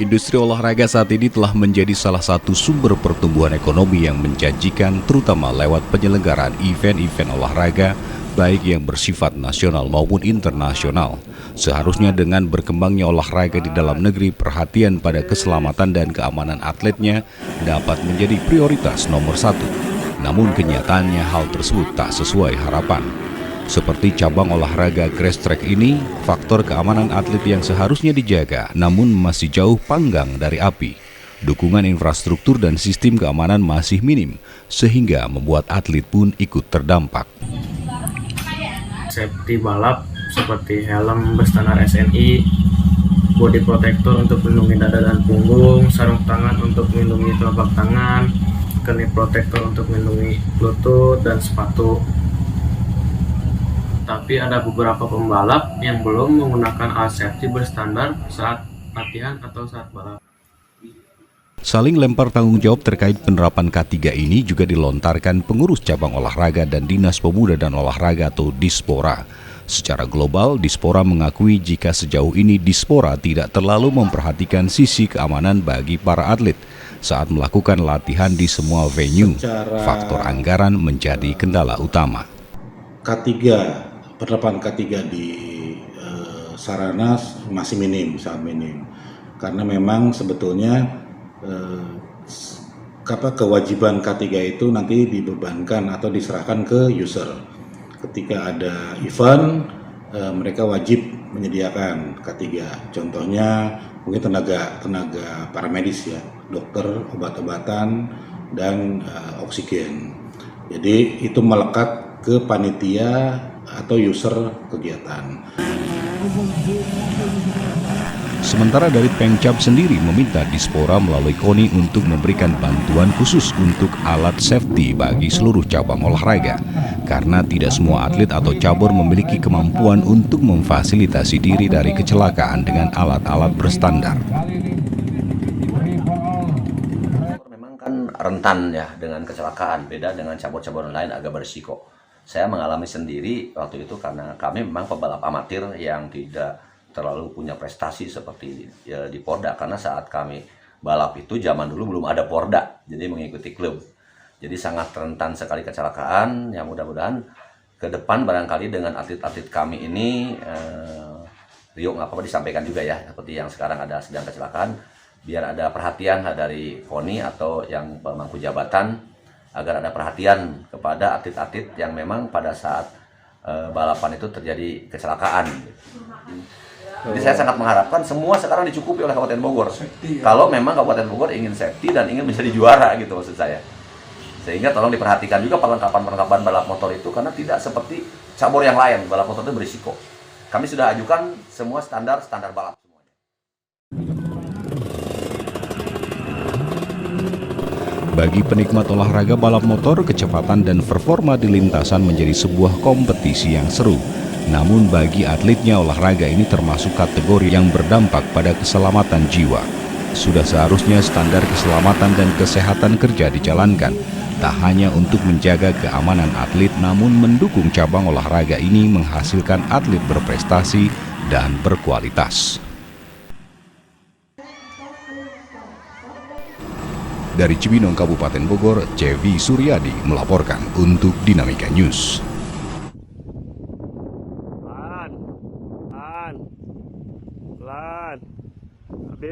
Industri olahraga saat ini telah menjadi salah satu sumber pertumbuhan ekonomi yang menjanjikan, terutama lewat penyelenggaraan event-event olahraga, baik yang bersifat nasional maupun internasional. Seharusnya dengan berkembangnya olahraga di dalam negeri, perhatian pada keselamatan dan keamanan atletnya dapat menjadi prioritas nomor satu. Namun kenyataannya hal tersebut tak sesuai harapan. Seperti cabang olahraga grass track ini, faktor keamanan atlet yang seharusnya dijaga namun masih jauh panggang dari api. Dukungan infrastruktur dan sistem keamanan masih minim, sehingga membuat atlet pun ikut terdampak. Safety balap seperti helm berstandar SNI, body protector untuk melindungi dada dan punggung, sarung tangan untuk melindungi telapak tangan, knee protector untuk melindungi lutut, dan sepatu. Tapi ada beberapa pembalap yang belum menggunakan alat safety berstandar saat latihan atau saat balap. Saling lempar tanggung jawab terkait penerapan K3 ini juga dilontarkan pengurus cabang olahraga dan Dinas Pemuda dan Olahraga atau Dispora. Secara global, Dispora mengakui jika sejauh ini Dispora tidak terlalu memperhatikan sisi keamanan bagi para atlet saat melakukan latihan di semua venue. Faktor anggaran menjadi kendala utama. K3, penerapan K3 di sarana masih minim, sangat minim. Karena memang sebetulnya kewajiban K3 itu nanti dibebankan atau diserahkan ke user. Ketika ada event, mereka wajib menyediakan K3. Contohnya mungkin tenaga paramedis ya, dokter, obat-obatan, dan oksigen. Jadi itu melekat ke panitia atau user kegiatan. Sementara dari Pengcap sendiri meminta Dispora melalui KONI untuk memberikan bantuan khusus untuk alat safety bagi seluruh cabang olahraga. Karena tidak semua atlet atau cabur memiliki kemampuan untuk memfasilitasi diri dari kecelakaan dengan alat-alat berstandar. Memang kan rentan ya dengan kecelakaan, beda dengan cabur-cabur lain agak berisiko. Saya mengalami sendiri waktu itu karena kami memang pebalap amatir yang tidak terlalu punya prestasi seperti di Porda, karena saat kami balap itu zaman dulu belum ada Porda, jadi mengikuti klub. Jadi sangat rentan sekali kecelakaan. Ya mudah-mudahan ke depan barangkali dengan atlet-atlet kami ini, Rio nggak apa-apa disampaikan juga ya, seperti yang sekarang ada sedang kecelakaan, biar ada perhatian dari KONI atau yang pemangku jabatan, agar ada perhatian kepada atlet-atlet yang memang pada saat balapan itu terjadi kecelakaan. Jadi saya sangat mengharapkan semua sekarang dicukupi oleh Kabupaten Bogor. Kalau memang Kabupaten Bogor ingin safety dan ingin menjadi juara gitu maksud saya. Sehingga tolong diperhatikan juga perlengkapan balap motor itu, karena tidak seperti cabur yang lain, balap motor itu berisiko. Kami sudah ajukan semua standar balap semuanya. Bagi penikmat olahraga balap motor, kecepatan dan performa di lintasan menjadi sebuah kompetisi yang seru. Namun bagi atletnya, olahraga ini termasuk kategori yang berdampak pada keselamatan jiwa. Sudah seharusnya standar keselamatan dan kesehatan kerja dijalankan, tak hanya untuk menjaga keamanan atlet, namun mendukung cabang olahraga ini menghasilkan atlet berprestasi dan berkualitas. Dari Cibinong, Kabupaten Bogor, Cevi Suryadi melaporkan untuk Dinamika News.